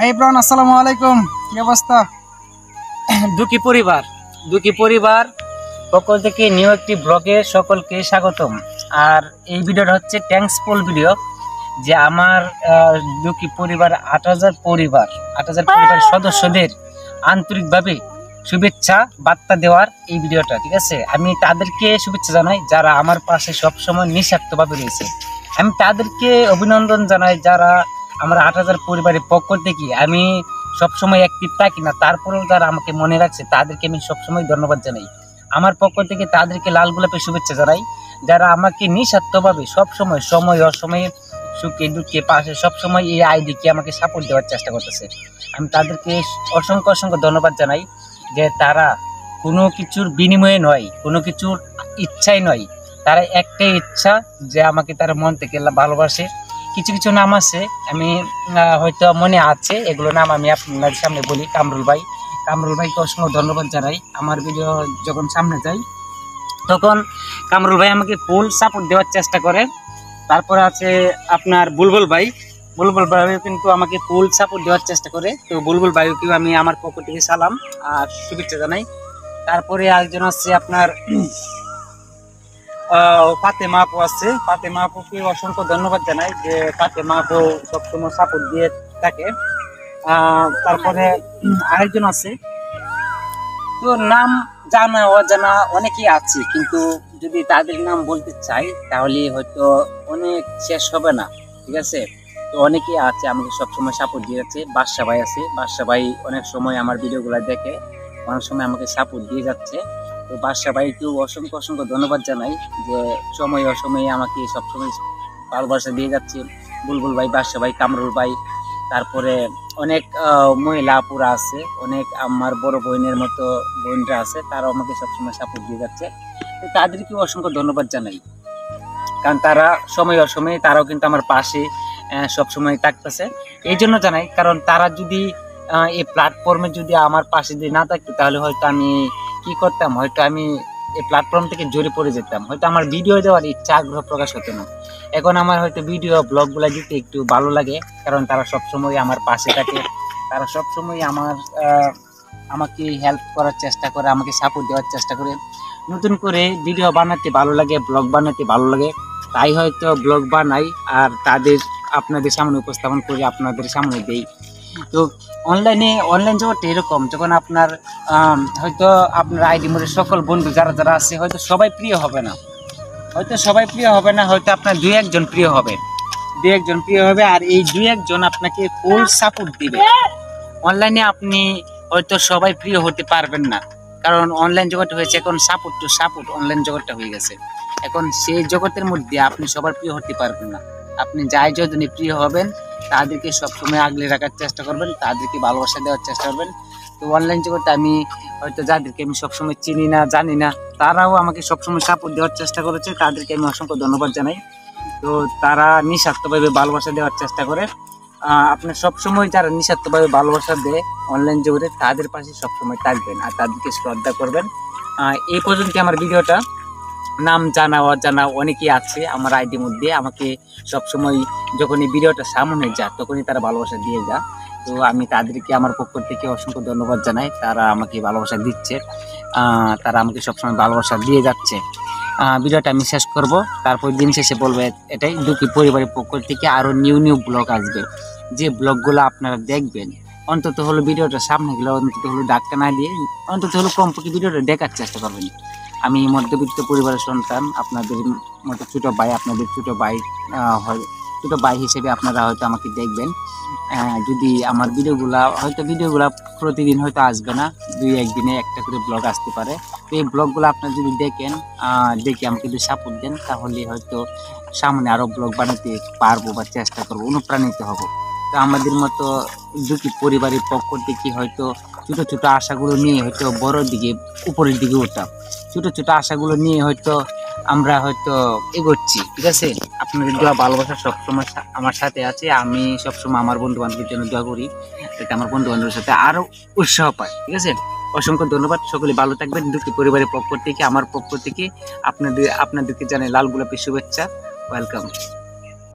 High Ibran, আসসালামু আলাইকুম। কি অবস্থা? দুঃখী পরিবার পক্ষ থেকে নিউ একটি ব্লগে সকলকে স্বাগতম। আর এই ভিডিওটা হচ্ছে থ্যাঙ্কসফুল ভিডিও, যে আমার দুঃখী পরিবার ৮০০০ পরিবার সদস্যদের আন্তরিকভাবে শুভেচ্ছা বার্তা দেওয়ার এই ভিডিওটা, ঠিক আছে। আমি তাদেরকে শুভেচ্ছা জানাই যারা আমার পাশে সবসময় নিঃস্বার্থভাবে রয়েছে। আমি তাদেরকে অভিনন্দন জানাই যারা আমার ৮০০০ পরিবারের পক্ষ থেকে আমি সবসময় অ্যাক্টিভ থাকি না, তারপরেও যারা আমাকে মনে রাখছে তাদেরকে আমি সবসময় ধন্যবাদ জানাই। আমার পক্ষ থেকে তাদেরকে লাল গোলাপের শুভেচ্ছা জানাই, যারা আমাকে নিঃস্বার্থভাবে সবসময় সময় অসময়ে সুখে দুঃখে পাশে সবসময় এই আইডিকে আমাকে সাপোর্ট দেওয়ার চেষ্টা করতেছে। আমি তাদেরকে অসংখ্য ধন্যবাদ জানাই, যে তারা কোনো কিছুর বিনিময়ে নয়, কোনো কিছুর ইচ্ছাই নয়, তারা একটাই ইচ্ছা যে আমাকে তারা মন থেকে ভালোবাসে। কিছু কিছু নাম আছে, আমি হয়তো মনে আছে, এগুলো নাম আমি আপনার সামনে বলি। কামরুল ভাইকে অসংখ্য ধন্যবাদ জানাই। আমার ভিডিও যখন সামনে যাই তখন কামরুল ভাই আমাকে ফুল সাপোর্ট দেওয়ার চেষ্টা করে। তারপরে আছে আপনার বুলবুল ভাই কিন্তু আমাকে ফুল সাপোর্ট দেওয়ার চেষ্টা করে। তো বুলবুল ভাইকেও আমি আমার পক্ষ থেকে সালাম আর শুভেচ্ছা জানাই। তারপরে আরেকজন আছে আপনার ফাতেমা আপু আছে, ফাতেমা আপুকে অসংখ্য ধন্যবাদ জানাই, যে ফাতেমা আপু সবসময় সাপোর্ট দিয়ে থাকে। তারপরে আরেকজন আছে, তো নাম জানা অজানা অনেকেই আছে, কিন্তু যদি তাদের নাম বলতে চাই তাহলে হয়তো অনেক শেষ হবে না, ঠিক আছে। তো অনেকেই আছে আমাকে সবসময় সাপোর্ট দিয়ে যাচ্ছে। বাদশা ভাই আছে, বাদশা ভাই অনেক সময় আমার ভিডিওগুলো দেখে, অনেক সময় আমাকে সাপোর্ট দিয়ে যাচ্ছে। তো বাদশা ভাইকেও অসংখ্য ধন্যবাদ জানাই, যে সময় অসময়ে আমাকে সবসময় ভালোবাসা দিয়ে যাচ্ছে। বুলবুল ভাই, বাদশা ভাই, কামরুল ভাই, তারপরে অনেক মহিলা আপুরা আছে, অনেক আমার বড় বোনের মতো বোনরা আছে, তারাও আমাকে সবসময় সাপোর্ট দিয়ে যাচ্ছে। তো তাদেরকেও অসংখ্য ধন্যবাদ জানাই, কারণ তারা সময় অসময়ে তারাও কিন্তু আমার পাশে সবসময় থাকতেছে। এই জন্য জানাই, কারণ তারা যদি এই প্ল্যাটফর্মে যদি আমার পাশে যদি না থাকতো তাহলে হয়তো আমি কি করতাম, হয়তো আমি এই প্ল্যাটফর্ম থেকে জড়িয়ে পড়ে যেতাম, হয়তো আমার ভিডিও দেওয়ার ইচ্ছা আগ্রহ প্রকাশ হতো না। এখন আমার হয়তো ভিডিও ব্লগগুলো দিতে একটু ভালো লাগে, কারণ তারা সবসময় আমার পাশে থাকে, তারা সবসময় আমাকে হেল্প করার চেষ্টা করে, আমাকে সাপোর্ট দেওয়ার চেষ্টা করে। নতুন করে ভিডিও বানাতে ভালো লাগে, ব্লগ বানাতে ভালো লাগে, তাই হয়তো ব্লগ বানাই আর তাদের আপনাদের সামনে উপস্থাপন করে আপনাদের সামনে দেই। তো অনলাইন জগৎটা এরকম, যখন আপনার হয়তো আপনার আইডি মোড়ে সকল বন্ধু যারা আছে হয়তো সবাই প্রিয় হবে না, হয়তো আপনার দুই একজন প্রিয় হবে, আর এই দুই একজন আপনাকে ফুল সাপোর্ট দিবে। অনলাইনে আপনি হয়তো সবাই প্রিয় হতে পারবেন না, কারণ অনলাইন জগৎ হয়েছে এখন সাপোর্ট টু সাপোর্ট, অনলাইন জগৎটা হয়ে গেছে। এখন সেই জগতের মধ্যে আপনি সবার প্রিয় হতে পারবেন না। আপনি যাই যতনি প্রিয় হবেন তাদেরকে সবসময় আগলে রাখার চেষ্টা করবেন, তাদেরকে ভালোবাসা দেওয়ার চেষ্টা করবেন। তো অনলাইন জগতে আমি হয়তো যাদেরকে আমি সবসময় চিনি না, জানি না, তারাও আমাকে সবসময় সাপোর্ট দেওয়ার চেষ্টা করেছে, তাদেরকে আমি অসংখ্য ধন্যবাদ জানাই। তো তারা নিঃস্বার্থভাবে ভালোবাসা দেওয়ার চেষ্টা করে। আপনার সবসময় যারা নিঃস্বার্থভাবে ভালোবাসা দেয় অনলাইন জগতে, তাদের পাশে সবসময় থাকবেন আর তাদেরকে শ্রদ্ধা করবেন। এই পর্যন্ত আমার ভিডিওটা। নাম জানা অজানা অনেকেই আছে আমার আইডির মধ্যে, আমাকে সবসময় যখন এই ভিডিওটা সামনে যায় তখনই তারা ভালোবাসা দিয়ে যায়। তো আমি তাদেরকে আমার পক্ষ থেকে অসংখ্য ধন্যবাদ জানাই, তারা আমাকে ভালোবাসা দিচ্ছে, তারা আমাকে সবসময় ভালোবাসা দিয়ে যাচ্ছে। ভিডিওটা আমি শেষ করব, তারপর দিন শেষে বলবো এটাই, দুঃখী পরিবারের পক্ষ থেকে আরও নিউ ব্লগ আসবে, যে ব্লগগুলো আপনারা দেখবেন। অন্তত হলো ভিডিওটা সামনে গেলে অন্তত হলো ডাক্তার না দিয়ে অন্তত হলো কমপক্ষে ভিডিওটা দেখার চেষ্টা করবেন। আমি মধ্যবিত্ত পরিবারের সন্তান, আপনাদের মতো ছোটো ভাই, আপনাদের ছোটো ভাই হিসেবে আপনারা হয়তো আমাকে দেখবেন। যদি আমার ভিডিওগুলা প্রতিদিন হয়তো আসবে না, দুই একদিনে একটা করে ব্লগ আসতে পারে। তো এই ব্লগগুলো আপনারা যদি দেখে আমাকে যদি সাপোর্ট দেন, তাহলে হয়তো সামনে আরও ব্লগ বানাতে পারবো বা চেষ্টা করবো, অনুপ্রাণিত হব। তো আমাদের মতো দুটি পরিবারের পক্ষ থেকে হয়তো ছোট আশাগুলো নিয়ে হয়তো উপরের দিকে ওঠা, ছোট আশাগুলো নিয়ে হয়তো আমরা হয়তো এগোচ্ছি, ঠিক আছে। আপনাদের দোয়া ভালোবাসা সবসময় আমার সাথে আছে, আমি সবসময় আমার বন্ধু বান্ধবের জন্য দোয়া করি, এটা আমার বন্ধু বান্ধবের সাথে আরো উৎসাহ পায়, ঠিক আছে। অসংখ্য ধন্যবাদ, সকলে ভালো থাকবেন। দুটি পরিবারের পক্ষ থেকে, আমার পক্ষ থেকে আপনাদেরকে জানাই লাল গোলাপের শুভেচ্ছা, ওয়েলকাম।